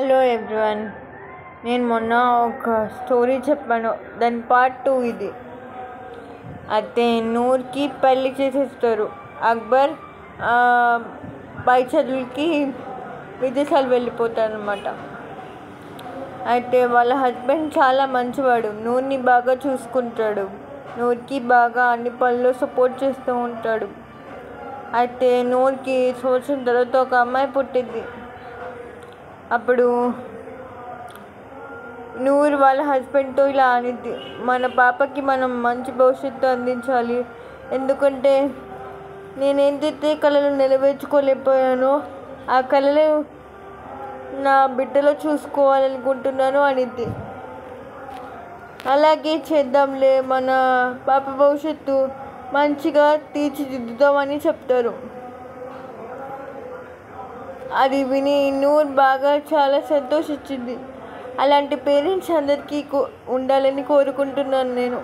Hello everyone, నేను మొన్న ఒక స్టోరీ చెప్పాను, దాని పార్ట్ 2 ఇది. అయితే నూర్కి పెళ్ళి చేసేస్తారు. అక్బర్ పై చదువులకి విదేశాలు వెళ్ళిపోతారనమాట. అయితే వాళ్ళ హస్బెండ్ చాలా మంచివాడు, నూర్ని బాగా చూసుకుంటాడు, నూర్కి బాగా అన్ని పనుల్లో సపోర్ట్ చేస్తూ ఉంటాడు. అయితే నూర్కి సంవత్సరం తర్వాత ఒక అమ్మాయి పుట్టింది. అప్పుడు నూర్ వాళ్ళ హస్బెండ్తో ఇలా అనిద్ది, మన పాపకి మనం మంచి భవిష్యత్తు అందించాలి, ఎందుకంటే నేనేంటైతే కళలు నెరవేర్చుకోలేకపోయానో ఆ కళలు నా బిడ్డలో చూసుకోవాలనుకుంటున్నాను అనిద్ది. అలాగే చేద్దాంలే, మన పాప భవిష్యత్తు మంచిగా తీర్చిదిద్దుతామని చెప్తారు. అది విని నూర్ బాగా చాలా సంతోషించింది. అలాంటి పేరెంట్స్ అందరికీ ఉండాలని కోరుకుంటున్నాను నేను.